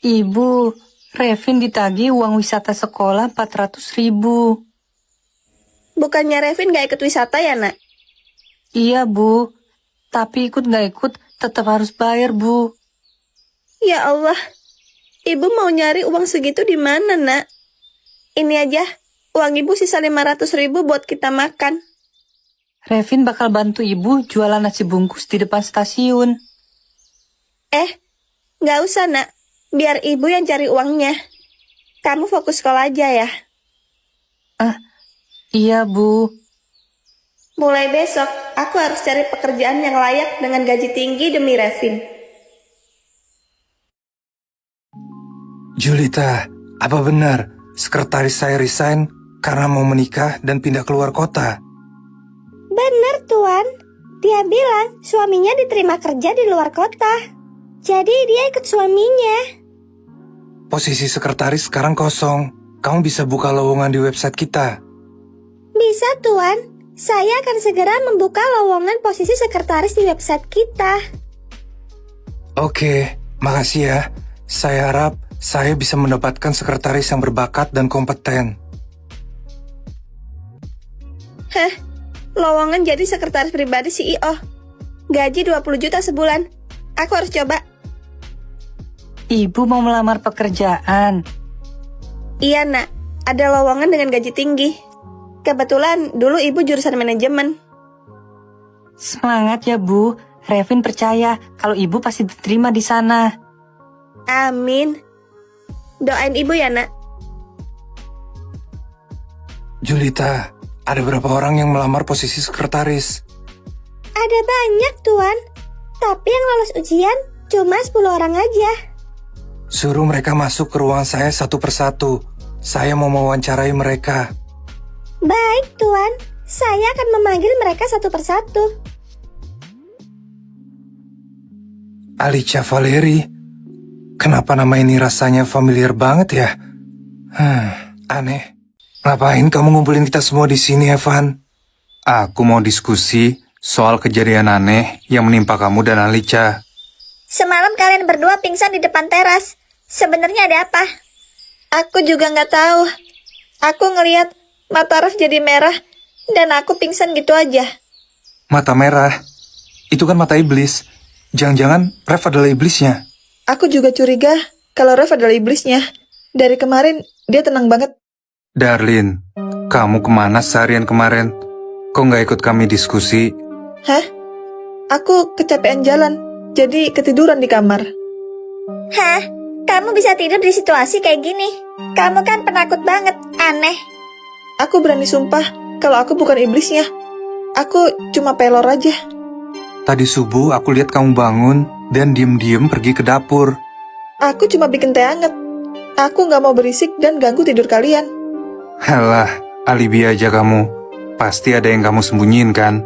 Ibu, Revin ditagih uang wisata sekolah 400.000. Bukannya Revin gak ikut wisata ya, Nak? Iya, Bu. Tapi ikut nggak ikut, tetap harus bayar, Bu. Ya Allah, Ibu mau nyari uang segitu di mana, Nak? Ini aja, uang Ibu sisa 500.000 buat kita makan. Revin bakal bantu Ibu jualan nasi bungkus di depan stasiun. Gak usah, Nak. Biar Ibu yang cari uangnya. Kamu fokus sekolah aja ya. Iya, Bu. Mulai besok, aku harus cari pekerjaan yang layak dengan gaji tinggi demi Revin. Julita, apa benar sekretaris saya resign karena mau menikah dan pindah keluar kota? Benar, Tuan. Dia bilang suaminya diterima kerja di luar kota. Jadi dia ikut suaminya. Posisi sekretaris sekarang kosong. Kamu bisa buka lowongan di website kita. Bisa, Tuan. Saya akan segera membuka lowongan posisi sekretaris di website kita. Oke, makasih ya. Saya harap saya bisa mendapatkan sekretaris yang berbakat dan kompeten. Lowongan jadi sekretaris pribadi CEO. Gaji 20 juta sebulan. Aku harus coba. Ibu mau melamar pekerjaan. Iya, Nak. Ada lowongan dengan gaji tinggi. Kebetulan dulu Ibu jurusan manajemen. Semangat ya, Bu. Revin percaya kalau Ibu pasti diterima di sana. Amin. Doain Ibu ya, Nak. Julita, ada berapa orang yang melamar posisi sekretaris? Ada banyak, Tuan. Tapi yang lolos ujian cuma 10 orang aja. Suruh mereka masuk ke ruangan saya satu persatu. Saya mau mewawancarai mereka. Baik, Tuan. Saya akan memanggil mereka satu persatu. Alicia Valeri. Kenapa nama ini rasanya familiar banget ya? Aneh. Ngapain kamu ngumpulin kita semua di sini, Evan? Aku mau diskusi soal kejadian aneh yang menimpa kamu dan Alicia. Semalam kalian berdua pingsan di depan teras. Sebenarnya ada apa? Aku juga nggak tahu. Aku ngelihat mata Raf jadi merah dan aku pingsan gitu aja. Mata merah? Itu kan mata iblis. Jangan-jangan Ref adalah iblisnya. Aku juga curiga kalau Raf adalah iblisnya. Dari kemarin dia tenang banget. Darlin, kamu kemana seharian kemarin? Kok nggak ikut kami diskusi? Hah? Aku kecapean jalan, jadi ketiduran di kamar. Hah? Kamu bisa tidur di situasi kayak gini? Kamu kan penakut banget, aneh. Aku berani sumpah kalau aku bukan iblisnya. Aku cuma pelor aja. Tadi subuh aku lihat kamu bangun dan diem-diem pergi ke dapur. Aku cuma bikin teh hangat. Aku nggak mau berisik dan ganggu tidur kalian. Halah, alibi aja kamu. Pasti ada yang kamu sembunyiin kan?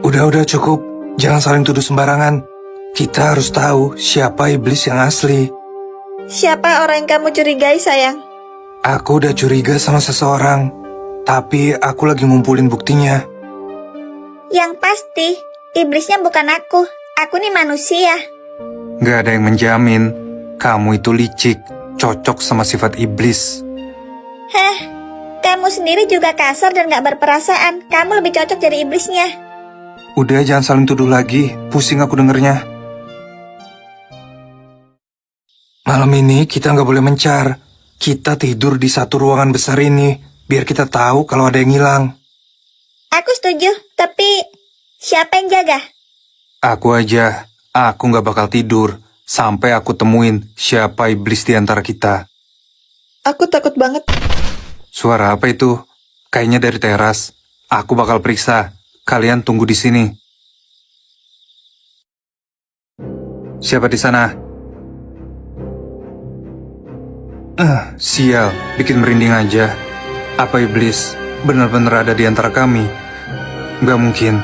Udah cukup. Jangan saling tuduh sembarangan. Kita harus tahu siapa iblis yang asli. Siapa orang yang kamu curigai, sayang? Aku udah curiga sama seseorang. Tapi aku lagi ngumpulin buktinya. Yang pasti, iblisnya bukan aku. Aku nih manusia. Gak ada yang menjamin. Kamu itu licik, cocok sama sifat iblis. Kamu sendiri juga kasar dan gak berperasaan. Kamu lebih cocok jadi iblisnya. Udah jangan saling tuduh lagi, pusing aku dengernya. Malam ini kita nggak boleh mencar. Kita tidur di satu ruangan besar ini, biar kita tahu kalau ada yang hilang. Aku setuju, tapi siapa yang jaga? Aku aja, aku nggak bakal tidur sampai aku temuin siapa iblis di antara kita. Aku takut banget. Suara apa itu? Kayaknya dari teras. Aku bakal periksa. Kalian tunggu di sini. Siapa di sana? Sial, bikin merinding aja. Apa iblis benar-benar ada di antara kami? Gak mungkin.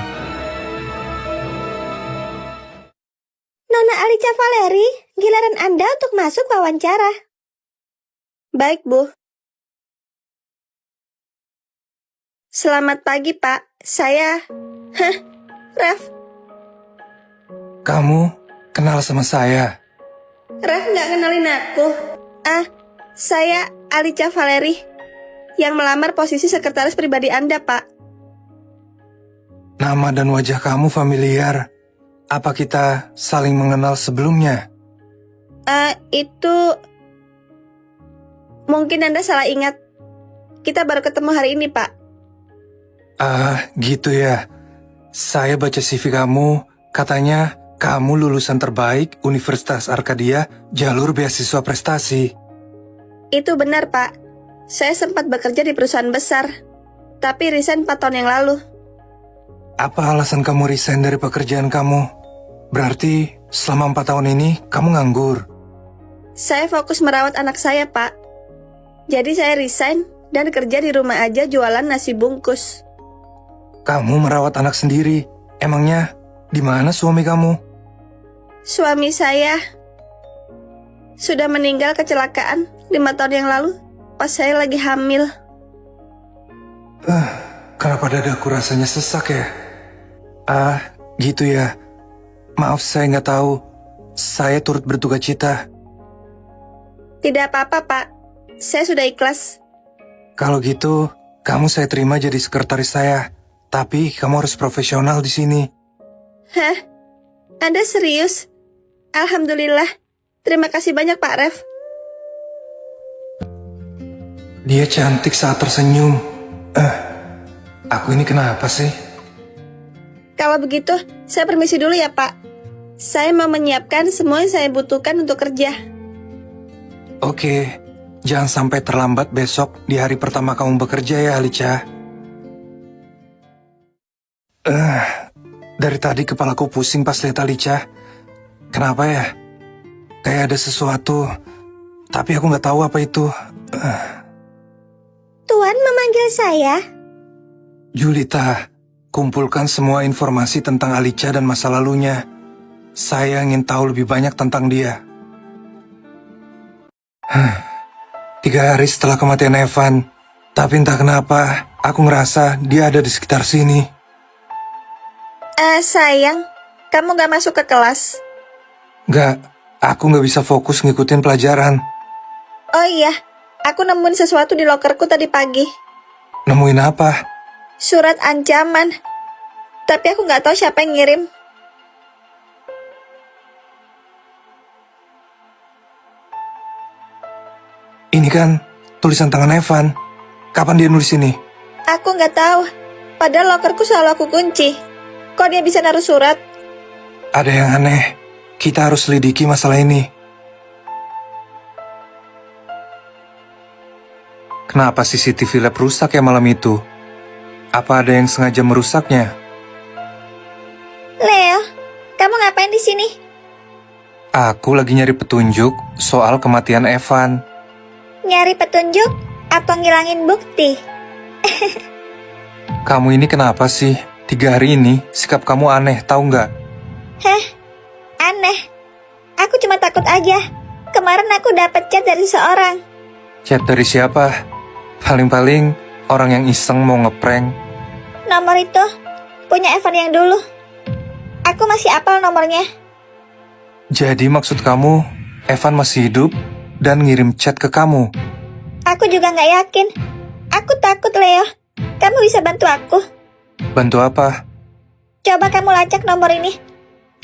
Nona Alicia Valeri, giliran Anda untuk masuk wawancara. Baik, Bu. Selamat pagi, Pak. Saya... Raf. Kamu kenal sama saya? Ref nggak kenalin aku. Saya Alicia Valeri, yang melamar posisi sekretaris pribadi Anda, Pak. Nama dan wajah kamu familiar. Apa kita saling mengenal sebelumnya? Itu... Mungkin Anda salah ingat. Kita baru ketemu hari ini, Pak. Gitu ya. Saya baca CV kamu, katanya kamu lulusan terbaik Universitas Arkadia, jalur beasiswa prestasi. Itu benar, Pak. Saya sempat bekerja di perusahaan besar, tapi resign 4 tahun yang lalu. Apa alasan kamu resign dari pekerjaan kamu? Berarti selama 4 tahun ini kamu nganggur. Saya fokus merawat anak saya, Pak. Jadi saya resign dan kerja di rumah aja jualan nasi bungkus. Kamu merawat anak sendiri. Emangnya di mana suami kamu? Suami saya sudah meninggal kecelakaan 5 tahun yang lalu pas saya lagi hamil. Kenapa dadaku rasanya sesak ya? Gitu ya. Maaf saya nggak tahu. Saya turut berduka cita. Tidak apa-apa, Pak. Saya sudah ikhlas. Kalau gitu, kamu saya terima jadi sekretaris saya. Tapi kamu harus profesional di sini. Hah? Anda serius? Alhamdulillah. Terima kasih banyak, Pak Ref. Dia cantik saat tersenyum. Aku ini kenapa sih? Kalau begitu, saya permisi dulu ya, Pak. Saya mau menyiapkan semua yang saya butuhkan untuk kerja. Oke, jangan sampai terlambat besok di hari pertama kamu bekerja ya, Alicia. Dari tadi kepalaku pusing pas lihat Alicia. Kenapa ya? Kayak ada sesuatu, tapi aku nggak tahu apa itu. Tuan memanggil saya? Julita, kumpulkan semua informasi tentang Alicia dan masa lalunya. Saya ingin tahu lebih banyak tentang dia. 3 hari setelah kematian Evan, tapi entah kenapa aku ngerasa dia ada di sekitar sini. Sayang, kamu gak masuk ke kelas? Gak, aku gak bisa fokus ngikutin pelajaran. Oh iya, aku nemuin sesuatu di lokerku tadi pagi. Nemuin apa? Surat ancaman. Tapi aku gak tahu siapa yang ngirim. Ini kan tulisan tangan Evan. Kapan dia nulis ini? Aku gak tahu. Padahal lokerku selalu aku kunci. Kok dia bisa naruh surat? Ada yang aneh. Kita harus selidiki masalah ini. Kenapa CCTV lab rusak ya malam itu? Apa ada yang sengaja merusaknya? Leo, kamu ngapain di sini? Aku lagi nyari petunjuk soal kematian Evan. Nyari petunjuk atau ngilangin bukti? Kamu ini kenapa sih? 3 hari ini sikap kamu aneh, tahu nggak? Heh, aneh. Aku cuma takut aja. Kemarin aku dapat chat dari seorang. Chat dari siapa? Paling-paling orang yang iseng mau ngeprank. Nomor itu punya Evan yang dulu. Aku masih hafal nomornya. Jadi maksud kamu, Evan masih hidup dan ngirim chat ke kamu? Aku juga nggak yakin. Aku takut, Leo. Kamu bisa bantu aku? Bantu apa? Coba kamu lacak nomor ini.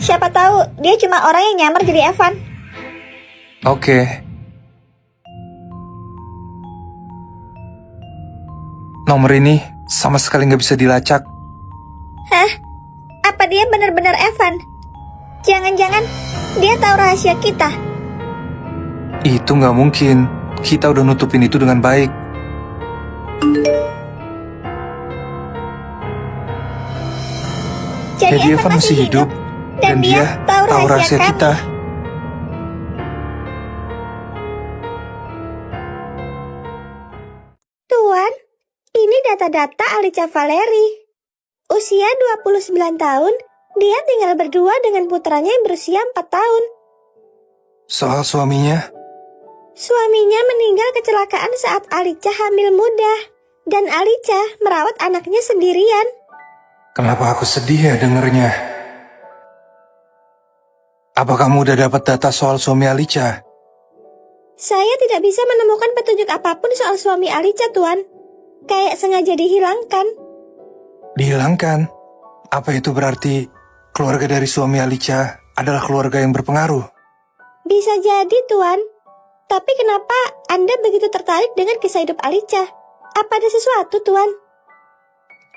Siapa tahu dia cuma orang yang nyamar jadi Evan. Oke. Nomor ini sama sekali nggak bisa dilacak. Hah? Apa dia benar-benar Evan? Jangan-jangan dia tahu rahasia kita. Itu nggak mungkin. Kita udah nutupin itu dengan baik. Jadi Evan masih hidup dan dia tahu rahasia kita. Tuan, ini data-data Alicia Valeri. Usia 29 tahun, dia tinggal berdua dengan putranya yang berusia 4 tahun. Soal suaminya? Suaminya meninggal kecelakaan saat Alicia hamil muda, dan Alicia merawat anaknya sendirian. Kenapa aku sedih ya dengernya? Apa kamu udah dapat data soal suami Alicia? Saya tidak bisa menemukan petunjuk apapun soal suami Alicia, Tuan. Kayak sengaja dihilangkan. Dihilangkan? Apa itu berarti keluarga dari suami Alicia adalah keluarga yang berpengaruh? Bisa jadi, Tuan. Tapi kenapa Anda begitu tertarik dengan kisah hidup Alicia? Apa ada sesuatu, Tuan?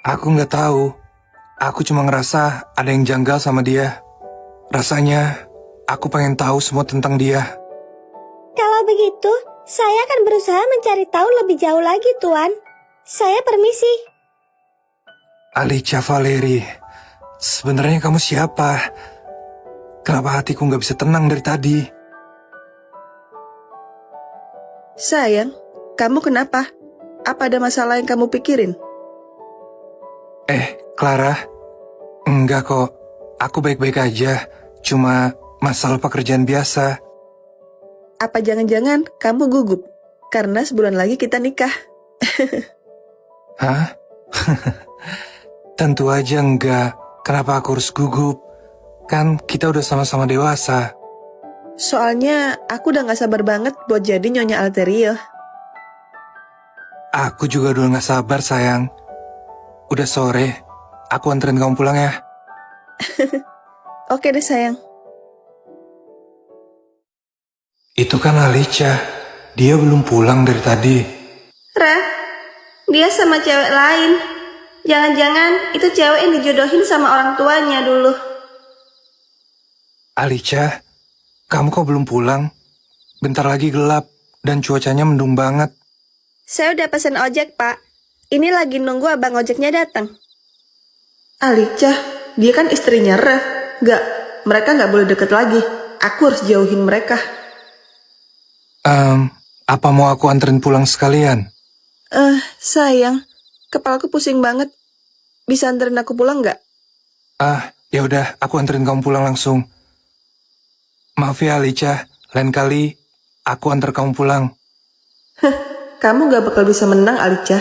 Aku nggak tahu. Aku cuma ngerasa ada yang janggal sama dia. Rasanya aku pengen tahu semua tentang dia. Kalau begitu, saya akan berusaha mencari tahu lebih jauh lagi, Tuan. Saya permisi. Alicia Valeri, sebenarnya kamu siapa? Kenapa hatiku nggak bisa tenang dari tadi? Sayang, kamu kenapa? Apa ada masalah yang kamu pikirin? Clara, enggak kok. Aku baik-baik aja. Cuma masalah pekerjaan biasa. Apa jangan-jangan kamu gugup? Karena sebulan lagi kita nikah. Hah? Tentu aja enggak. Kenapa aku harus gugup? Kan kita udah sama-sama dewasa. Soalnya aku udah gak sabar banget buat jadi Nyonya Alterio. Aku juga udah gak sabar, sayang. Udah sore. Aku anterin kamu pulang ya. Oke deh sayang. Itu kan Alicia. Dia belum pulang dari tadi. Ref, dia sama cewek lain. Jangan-jangan itu cewek yang dijodohin sama orang tuanya dulu. Alicia, kamu kok belum pulang? Bentar lagi gelap dan cuacanya mendung banget. Saya udah pesen ojek, Pak. Ini lagi nunggu abang ojeknya datang. Alicia, dia kan istrinya Ref. Mereka gak boleh deket lagi. Aku harus jauhin mereka. Apa mau aku anterin pulang sekalian? Sayang, kepalaku pusing banget. Bisa anterin aku pulang gak? Ya udah, aku anterin kamu pulang langsung. Maaf ya Alicia, lain kali aku antar kamu pulang. Kamu gak bakal bisa menang, Alicia.